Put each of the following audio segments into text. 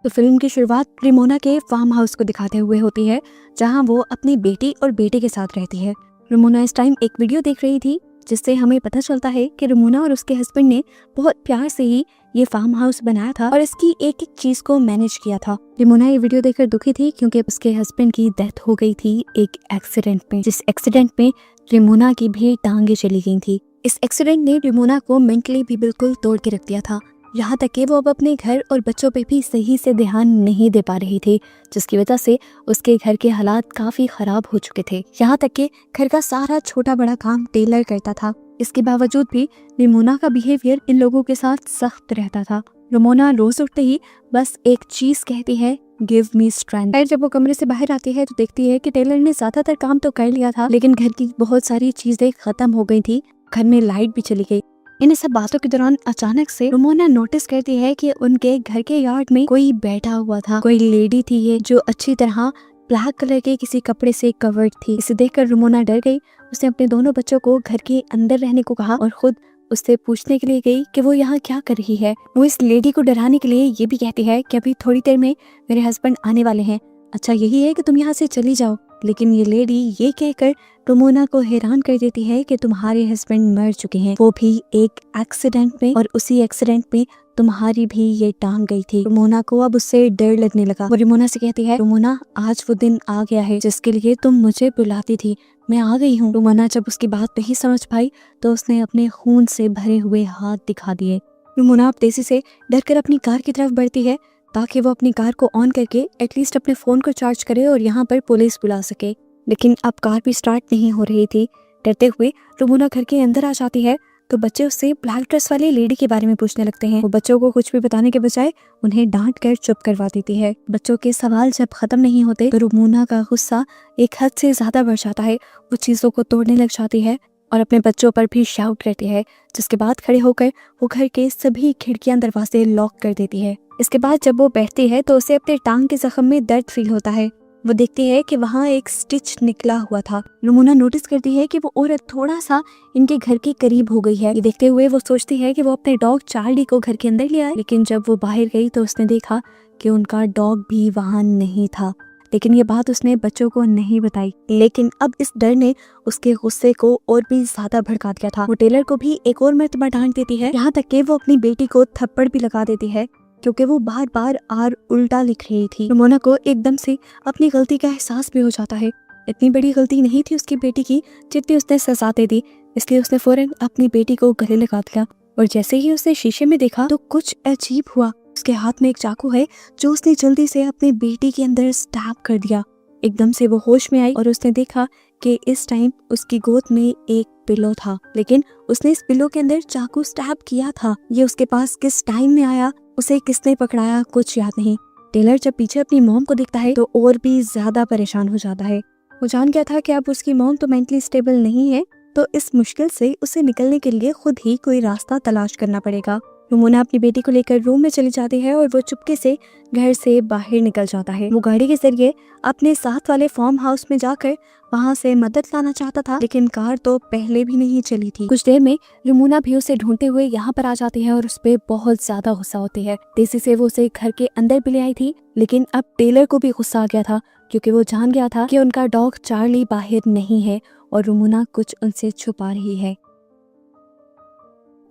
तो फिल्म की शुरुआत रेमोना के फार्म हाउस को दिखाते हुए होती है, जहां वो अपनी बेटी और बेटे के साथ रहती है। रेमोना इस टाइम एक वीडियो देख रही थी, जिससे हमें पता चलता है कि रेमोना और उसके हस्बैंड ने बहुत प्यार से ही ये फार्म हाउस बनाया था और इसकी एक एक चीज को मैनेज किया था। रेमोना ये वीडियो देखकर दुखी थी, क्योंकि उसके हस्बैंड की डेथ हो गई थी एक एक्सीडेंट में, जिस एक्सीडेंट में रेमोना की भी टांगे चली गई थी। इस एक्सीडेंट ने रेमोना को मेंटली भी बिल्कुल तोड़ के रख दिया था, यहाँ तक कि वो अब अपने घर और बच्चों पे भी सही से ध्यान नहीं दे पा रही थी, जिसकी वजह से उसके घर के हालात काफी खराब हो चुके थे। यहाँ तक कि घर का सारा छोटा बड़ा काम टेलर करता था। इसके बावजूद भी रेमोना का बिहेवियर इन लोगों के साथ सख्त रहता था। रेमोना रोज उठते ही बस एक चीज कहती है, गिव मी स्ट्रेंथ। जब वो कमरे से बाहर आती है तो देखती है कि टेलर ने ज्यादातर काम तो कर लिया था, लेकिन घर की बहुत सारी चीजें खत्म हो गई थी। घर में लाइट भी चली गई। इन सब बातों के दौरान अचानक से रेमोना नोटिस करती है कि उनके घर के यार्ड में कोई बैठा हुआ था। कोई लेडी थी ये, जो अच्छी तरह ब्लैक कलर के किसी कपड़े से कवर्ड थी। इसे देखकर रेमोना डर गई। उसने अपने दोनों बच्चों को घर के अंदर रहने को कहा और खुद उससे पूछने के लिए गई कि वो यहाँ क्या कर रही है। वो इस लेडी को डराने के लिए ये भी कहती है कि अभी थोड़ी देर में मेरे हस्बैंड आने वाले हैं, अच्छा यही है कि तुम यहाँ से चली जाओ। लेकिन ये लेडी ये कहकर रेमोना को हैरान कर देती है कि तुम्हारे हस्बैंड मर चुके हैं, वो भी एक एक्सीडेंट में, और उसी एक्सीडेंट में तुम्हारी भी ये टांग गई थी। रेमोना को अब उससे डर लगने लगा। वो रेमोना से कहती है, रेमोना आज वो दिन आ गया है जिसके लिए तुम मुझे बुलाती थी, मैं आ गई हूँ। रेमोना जब उसकी बात नहीं समझ पाई तो उसने अपने खून से भरे हुए हाथ दिखा दिए। रेमोना अब तेजी से डर कर अपनी कार की तरफ बढ़ती है, ताकि वो अपनी कार को ऑन करके एटलीस्ट अपने फोन को चार्ज करे और यहाँ पर पुलिस बुला सके। लेकिन अब कार भी स्टार्ट नहीं हो रही थी। डरते हुए रेमोना घर के अंदर आ जाती है तो बच्चे उससे ब्लैक ड्रेस वाली लेडी के बारे में पूछने लगते हैं। वो बच्चों को कुछ भी बताने के बजाय उन्हें डांट कर चुप करवा देती है। बच्चों के सवाल जब खत्म नहीं होते तो रेमोना का गुस्सा एक हद से ज्यादा बढ़ जाता है। वो चीजों को तोड़ने लग जाती है और अपने बच्चों पर भी शाउट करती है, जिसके बाद खड़े होकर वो घर के सभी खिड़कियां दरवाजे लॉक कर देती है। इसके बाद जब वो बैठती है तो उसे अपने टांग के जख्म में दर्द फील होता है। वो देखती है कि वहाँ एक स्टिच निकला हुआ था। रेमोना नोटिस करती है कि वो औरत थोड़ा सा इनके घर के करीब हो गई है। ये देखते हुए वो सोचती है कि वो अपने डॉग चार्ली को घर के अंदर ले आए, लेकिन जब वो बाहर गई तो उसने देखा कि उनका डॉग भी वहाँ नहीं था। लेकिन ये बात उसने बच्चों को नहीं बताई। लेकिन अब इस डर ने उसके गुस्से को और भी ज्यादा भड़का दिया था। वो टेलर को भी एक और मर्तबा डांट देती है, यहाँ तक कि वो अपनी बेटी को थप्पड़ भी लगा देती है, क्योंकि वो बार बार आर उल्टा लिख रही थी। रेमोना को एकदम से अपनी गलती का एहसास भी हो जाता है। इतनी बड़ी गलती नहीं थी उसकी बेटी की जितनी उसने सजा दे दी, इसलिए उसने फौरन अपनी बेटी को गले लगा दिया। और जैसे ही उसने शीशे में देखा तो कुछ अजीब हुआ। उसके हाथ में एक चाकू है जो उसने जल्दी से अपनी बेटी के अंदर स्टैब कर दिया। एकदम से वो होश में आई और उसने देखा कि इस टाइम उसकी गोद में एक पिलो था, लेकिन उसने इस पिलो के अंदर चाकू स्टैब किया था। ये उसके पास किस टाइम में आया, उसे किसने पकड़ाया, कुछ याद नहीं। टेलर जब पीछे अपनी मॉम को देखता है तो और भी ज्यादा परेशान हो जाता है। वो जान गया था कि अब उसकी मॉम तो मेंटली स्टेबल नहीं है, तो इस मुश्किल से उसे निकलने के लिए खुद ही कोई रास्ता तलाश करना पड़ेगा। रेमोना अपनी बेटी को लेकर रूम में चली जाती है और वो चुपके से घर से बाहर निकल जाता है। वो गाड़ी के जरिए अपने साथ वाले फार्म हाउस में जाकर वहाँ से मदद लाना चाहता था, लेकिन कार तो पहले भी नहीं चली थी। कुछ देर में रेमोना भी उसे ढूंढते हुए यहाँ पर आ जाती है और उस पर बहुत ज्यादा गुस्सा होती है। तेजी से वो उसे घर के अंदर भी ले आई थी, लेकिन अब टेलर को भी गुस्सा आ गया था, क्योंकि वो जान गया था कि उनका डॉग चार्ली बाहर नहीं है और रेमोना कुछ उनसे छुपा रही है।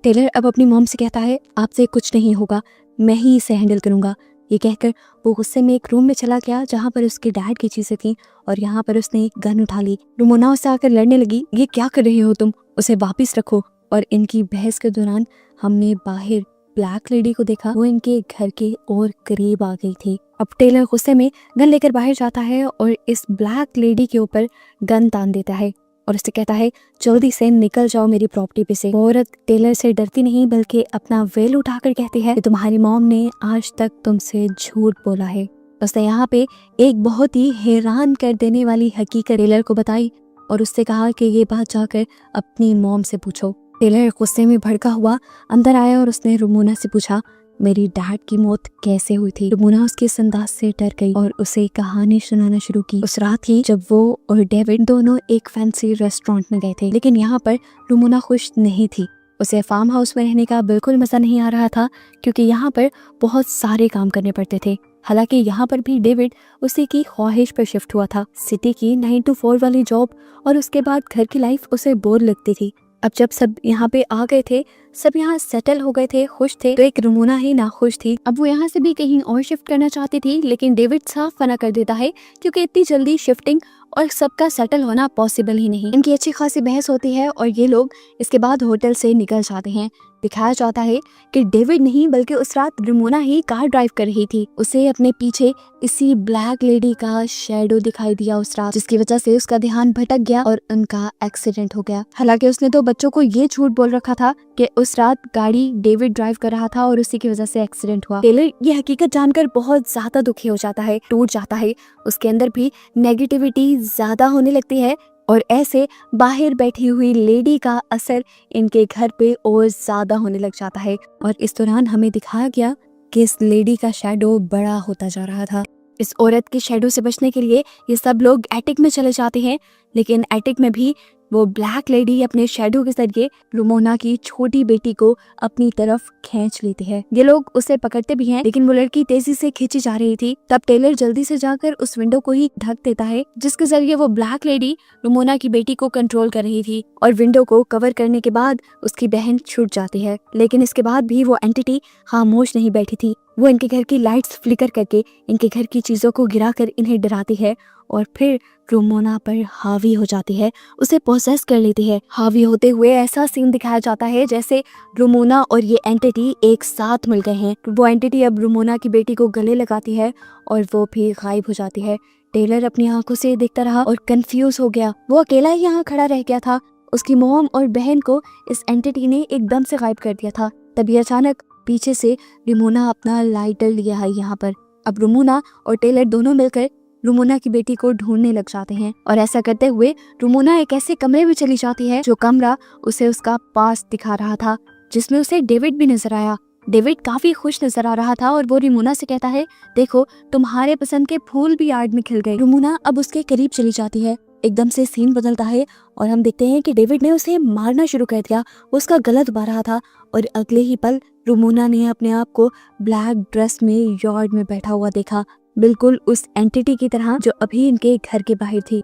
टेलर अब अपनी मॉम से कहता है, आपसे कुछ नहीं होगा, मैं ही इसे हैंडल करूंगा। ये कहकर वो गुस्से में एक रूम में चला गया जहाँ पर उसके डैड की चीजें थी और यहाँ पर उसने एक गन उठा ली। रेमोना उससे आकर लड़ने लगी, ये क्या कर रही हो तुम, उसे वापस रखो। और इनकी बहस के दौरान हमने बाहर ब्लैक लेडी को देखा, वो इनके घर के और करीब आ गई थी। अब टेलर गुस्से में गन लेकर बाहर जाता है और इस ब्लैक लेडी के ऊपर गन तान देता है और उससे कहता है, जल्दी से निकल जाओ मेरी प्रॉपर्टी पे से। वो औरत टेलर से डरती नहीं बल्कि अपना वेल उठाकर कहती है कि तुम्हारी मॉम ने आज तक तुमसे झूठ बोला है। उसने यहाँ पे एक बहुत ही हैरान कर देने वाली हकीकत टेलर को बताई और उससे कहा कि ये बात जाकर अपनी मॉम से पूछो। टेलर गुस्से में भड़का हुआ अंदर आया और उसने रेमोना से पूछा, मेरी डैड की मौत कैसे हुई थी। रेमोना उसके इस अंदाज से डर गई और उसे कहानी सुनाना शुरू की। उस रात ही जब वो और डेविड दोनों एक फैंसी रेस्टोरेंट में गए थे, लेकिन यहाँ पर रेमोना खुश नहीं थी। उसे फार्म हाउस में रहने का बिल्कुल मजा नहीं आ रहा था, क्योंकि यहाँ पर बहुत सारे काम करने पड़ते थे। हालांकि यहाँ पर भी डेविड उसी की ख्वाहिश पर शिफ्ट हुआ था। सिटी की 9 to 4 वाली जॉब और उसके बाद घर की लाइफ उसे बोर लगती थी। अब जब सब यहाँ पे आ गए थे, सब यहाँ सेटल हो गए थे, खुश थे, तो एक रुमोना ही नाखुश थी। अब वो यहाँ से भी कहीं और शिफ्ट करना चाहती थी, लेकिन डेविड साफ मना कर देता है क्योंकि इतनी जल्दी शिफ्टिंग और सबका सेटल होना पॉसिबल ही नहीं। इनकी अच्छी खासी बहस होती है और ये लोग इसके बाद होटल से निकल जाते हैं। दिखाया जाता है कि डेविड नहीं बल्कि उस रात रुमोना ही कार ड्राइव कर रही थी। उसे अपने पीछे इसी ब्लैक लेडी का शैडो दिखाई दिया उस रात, जिसकी वजह से उसका ध्यान भटक गया और उनका एक्सीडेंट हो गया। हालांकि उसने तो बच्चों को ये झूठ बोल रखा था कि उस रात गाड़ी डेविड ड्राइव कर रहा था और उसी की वजह से एक्सीडेंट हुआ। टेलर ये हकीकत जानकर बहुत ज्यादा दुखी हो जाता है, टूट जाता है। उसके अंदर भी नेगेटिविटी ज्यादा होने लगती है और ऐसे बाहर बैठी हुई लेडी का असर इनके घर पे और ज्यादा होने लग जाता है। और इस दौरान हमें दिखाया गया कि इस लेडी का शैडो बड़ा होता जा रहा था। इस औरत के शैडो से बचने के लिए ये सब लोग एटिक में चले जाते हैं, लेकिन एटिक में भी वो ब्लैक लेडी अपने शैडो के जरिए रुमोना की छोटी बेटी को अपनी तरफ खींच लेती है। ये लोग उसे पकड़ते भी हैं, लेकिन वो लड़की तेजी से खींची जा रही थी। तब टेलर जल्दी से जाकर उस विंडो को ही ढक देता है, जिसके जरिए वो ब्लैक लेडी रुमोना की बेटी को कंट्रोल कर रही थी। और विंडो को कवर करने के बाद उसकी बहन छूट जाती है, लेकिन इसके बाद भी वो एंटिटी खामोश नहीं बैठी थी। वो इनके घर की लाइट्स फ्लिकर करके इनके घर की चीजों को गिराकर इन्हें डराती है और फिर रुमोना पर हावी हो जाती है, उसे पोसेस कर लेती है। हावी होते हुए ऐसा सीन दिखाया जाता है जैसे रुमोना और ये एंटिटी एक साथ मिल गए हैं। वो एंटिटी अब रुमोना की बेटी को गले लगाती है और वो भी गायब हो जाती है। टेलर अपनी आंखों से देखता रहा और कंफ्यूज हो गया। वो अकेला ही यहाँ खड़ा रह गया था। उसकी मॉम और बहन को इस एंटिटी ने एकदम से गायब कर दिया था। तभी अचानक पीछे से रुमोना अपना लाइटर लिया है यहाँ पर। अब रुमोना और टेलर दोनों मिलकर रुमोना की बेटी को ढूंढने लग जाते हैं और ऐसा करते हुए रुमोना एक ऐसे कमरे में चली जाती है जो कमरा उसे उसका पास्ट दिखा रहा था, जिसमें उसे डेविड भी नजर आया। डेविड काफी खुश नजर आ रहा था और वो रुमोना से कहता है, देखो तुम्हारे पसंद के फूल भी यार्ड में खिल गए। रुमोना अब उसके करीब चली जाती है। एकदम से सीन बदलता है और हम देखते हैं कि डेविड ने उसे मारना शुरू कर दिया। वो उसका गला दबा रहा था और अगले ही पल रुमोना ने अपने आप को ब्लैक ड्रेस में यार्ड में बैठा हुआ देखा, बिल्कुल उस एंटिटी की तरह जो अभी इनके घर के बाहर थी।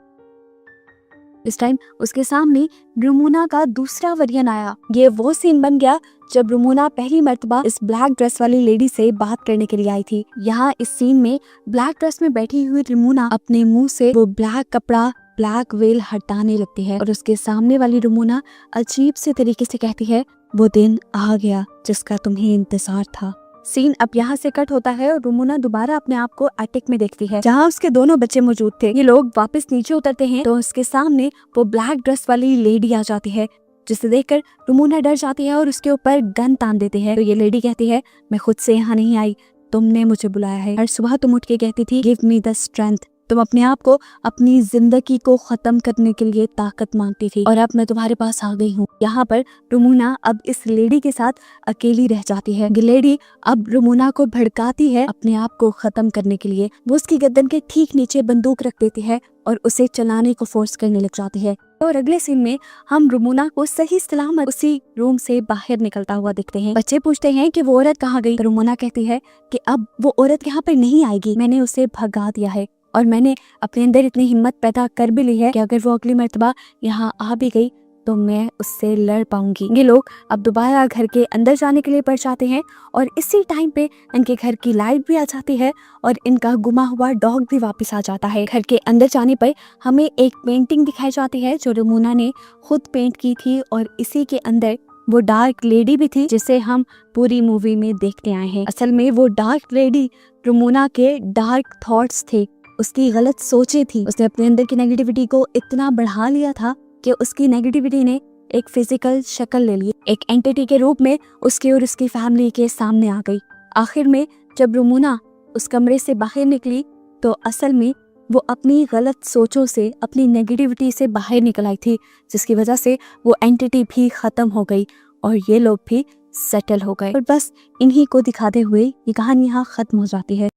इस टाइम उसके सामने रुमोना का दूसरा वर्जन आया। ये वो सीन बन गया जब रुमोना पहली मर्तबा इस ब्लैक ड्रेस वाली लेडी से बात करने के लिए आई थी। यहाँ इस सीन में ब्लैक ड्रेस में बैठी हुई रुमोना अपने मुंह से वो ब्लैक कपड़ा, ब्लैक वेल हटाने लगती है और उसके सामने वाली रुमोना अजीब से तरीके से कहती है, वो दिन आ गया जिसका तुम्हें इंतजार था। सीन अब यहाँ से कट होता है और रुमोना दोबारा अपने आप को एटिक में देखती है जहाँ उसके दोनों बच्चे मौजूद थे। ये लोग वापस नीचे उतरते हैं तो उसके सामने वो ब्लैक ड्रेस वाली लेडी आ जाती है, जिसे देखकर रुमोना डर जाती है और उसके ऊपर गन तान देते हैं। तो ये लेडी कहती है, मैं खुद से यहाँ नहीं आई, तुमने मुझे बुलाया है। हर सुबह तुम उठ के कहती थी, गिव मी द स्ट्रेंथ। तुम अपने आप को अपनी जिंदगी को खत्म करने के लिए ताकत मांगती थी और अब मैं तुम्हारे पास आ गई हूँ। यहाँ पर रुमोना अब इस लेडी के साथ अकेली रह जाती है। लेडी अब रुमोना को भड़काती है अपने आप को खत्म करने के लिए। वो उसकी गर्दन के ठीक नीचे बंदूक रख देती है और उसे चलाने को फोर्स करने लग जाती है। और अगले सीन में हम रुमोना को सही सलामत उसी रूम से बाहर निकलता हुआ देखते हैं। बच्चे पूछते हैं कि वो औरत कहाँ गई। तो रुमोना कहती है कि अब वो औरत यहाँ पर नहीं आएगी, मैंने उसे भगा दिया है और मैंने अपने अंदर इतनी हिम्मत पैदा कर भी ली है कि अगर वो अगली मर्तबा यहाँ आ भी गई तो मैं उससे लड़ पाऊंगी। ये लोग अब दोबारा घर के अंदर जाने के लिए बढ़ जाते हैं और इसी टाइम पे इनके घर की लाइट भी आ जाती है और इनका गुमा हुआ डॉग भी वापस आ जाता है। घर के अंदर जाने पर हमें एक पेंटिंग दिखाई जाती है जो रुमोना ने खुद पेंट की थी और इसी के अंदर वो डार्क लेडी भी थी जिसे हम पूरी मूवी में देखते आए हैं। असल में वो डार्क लेडी रुमोना के डार्क थॉट्स थे, उसकी गलत सोचें थी। उसने अपने अंदर की नेगेटिविटी को इतना बढ़ा लिया था कि उसकी नेगेटिविटी ने एक फिजिकल शक्ल ले ली, एक एंटिटी के रूप में उसके और उसकी फैमिली के सामने आ गई। आखिर में जब रुमोना उस कमरे से बाहर निकली तो असल में वो अपनी गलत सोचों से, अपनी नेगेटिविटी से बाहर निकल आई थी, जिसकी वजह से वो एंटिटी भी खत्म हो गई और ये लोग भी सेटल हो गए। और बस इन्हीं को दिखाते हुए ये कहानी यहाँ खत्म हो जाती है।